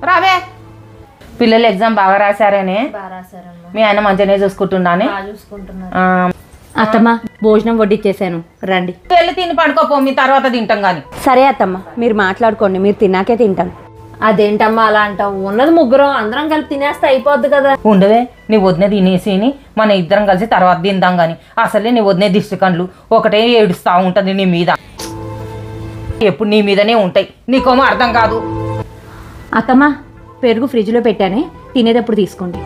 రావే. పిల్లలు ఎగ్జామ్ బాగా రాశారనే? మీ ఆయన మంచిగానే చూసుకుంటున్నానే? అత్తమ్మ భోజనం వడ్డిచ్చేసాను, రండి. వెళ్ళి తిని పడుకోపో, మీ తర్వాత తింటాం గాని. సరే అత్తమ్మ, మీరు మాట్లాడుకోండి, మీరు తిన్నాకే తింటాను. అదేంటమ్మా అలా అంటావు? ఉన్నది ముగ్గురం, అందరం కలిపి తినేస్తే అయిపోద్ది కదా. ఉండవే, నీ వదిన తినేసిని మన ఇద్దరం కలిసి తర్వాత తిందాం గాని. అసలే నీ వదిన దిష్టి కండ్లు ఒకటే ఏడుస్తా ఉంటది నీ మీద, ఎప్పుడు నీ మీదనే ఉంటాయి. నీకోమో అర్థం కాదు. అత్తమ్మ పెరుగు ఫ్రిడ్జ్లో పెట్టానే, తినేటప్పుడు తీసుకోండి.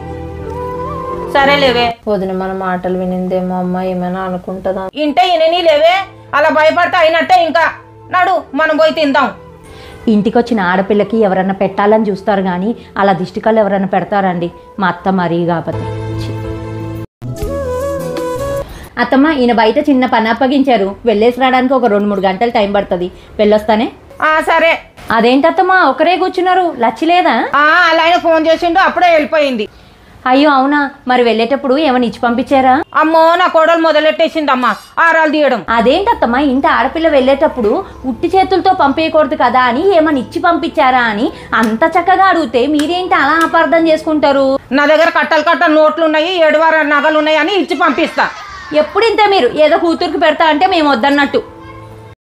సరే లేవే. వదిన మన మాటలు వినిందేమో అమ్మ, ఏమైనా అనుకుంటుందా? ఇంటే ఇనని లేవే, అలా భయపడితే అయినట్టే. ఇంకా నడు, మనం పోయి తిందాం. ఇంటికొచ్చిన ఆడపిల్లకి ఎవరన్నా పెట్టాలని చూస్తారు కానీ అలా దిష్టికళ్ళు ఎవరన్నా పెడతారండి? మా అత్త మరీ కాకపోతే. అత్తమ్మ ఈయన బయట చిన్న పని అప్పగించారు, వెళ్ళేసి రావడానికి ఒక 2-3 గంటలు టైం పడుతుంది, వెళ్ళొస్తానే. సరే. అదేంటత్తమ్మా ఒకరే కూర్చున్నారు, లచ్చిలేదా? అలా ఆయన ఫోన్ చేసిండు, అప్పుడే వెళ్ళిపోయింది. అయ్యో అవునా, మరి వెళ్ళేటప్పుడు ఏమైనా ఇచ్చి పంపించారా? అమ్మో, నా కోడలు మొదలెట్టేసిందమ్మా ఆరాలు తీయడం. అదేంటత్తమ్మా ఇంత ఆడపిల్ల వెళ్ళేటప్పుడు ఉట్టి చేతులతో పంపేయకూడదు కదా అని ఏమైనా ఇచ్చి పంపించారా అని అంత చక్కగా అడిగితే మీరేంటి అలా అపార్థం చేసుకుంటారు? నా దగ్గర కట్టలు నోట్లు ఉన్నాయి, 7 నగలు ఉన్నాయి అని ఇచ్చి పంపిస్తా. ఎప్పుడు ఇంతే మీరు, ఏదో కూతురికి పెడతా అంటే మేము వద్దన్నట్టు.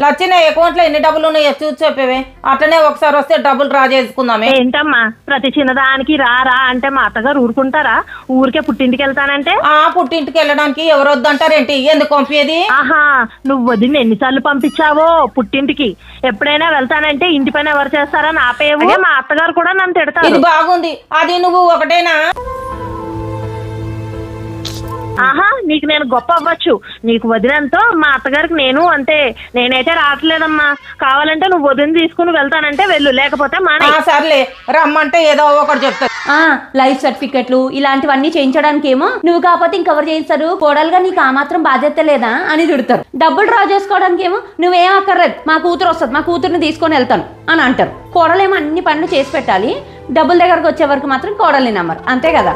లచ్చిన అకౌంట్లో ఎన్ని డబ్బులు ఉన్నాయో చూసి చెప్పేవే, అట్లనే ఒకసారి వస్తే డబ్బులు డ్రా చేసుకుందామే. ఏంటమ్మా ప్రతి చిన్నదానికి రా అంటే మా అత్తగారు ఊరుకుంటారా? ఊరికే పుట్టింటికి వెళ్తానంటే? పుట్టింటికి వెళ్ళడానికి ఎవరు వద్దంటారేంటి? ఎందుకు పంపేది? ఆహా, నువ్వు వదిన ఎన్నిసార్లు పంపించావో పుట్టింటికి. ఎప్పుడైనా వెళ్తానంటే ఇంటి పైన ఎవరు చేస్తారని ఆపేవు. మా అత్తగారు కూడా నన్ను తిడతారు. ఇది బాగుంది, అది నువ్వు ఒకటేనా? ఆహా, నీకు నేను గొప్ప అవ్వచ్చు, నీకు వదినంతో మా అత్తగారికి నేను అంతే. నేనైతే రావట్లేదమ్మా, కావాలంటే నువ్వు వదిన తీసుకుని వెళ్తానంటే వెళ్ళు, లేకపోతే మానే. సర్లే, రమ్మంటే ఏదో ఒకటి చెప్తా. లైఫ్ సర్టిఫికెట్లు ఇలాంటివన్నీ చేయించడానికి ఏమో నువ్వు కాకపోతే ఇంకెవరు చేయిస్తారు? కోడలుగా నీకు ఆ మాత్రం బాధ్యత లేదా అని తిడతారు. డబ్బులు డ్రా చేసుకోవడానికి ఏమో నువ్వేం అక్కర్లేదు, మా కూతురు వస్తుంది, మా కూతురుని తీసుకొని వెళ్తాను అని అంటారు. కోడలేమో అన్ని పనులు చేసి పెట్టాలి, డబ్బుల దగ్గరకు వచ్చే వరకు మాత్రం కోడల్ని నమ్మరు, అంతే కదా?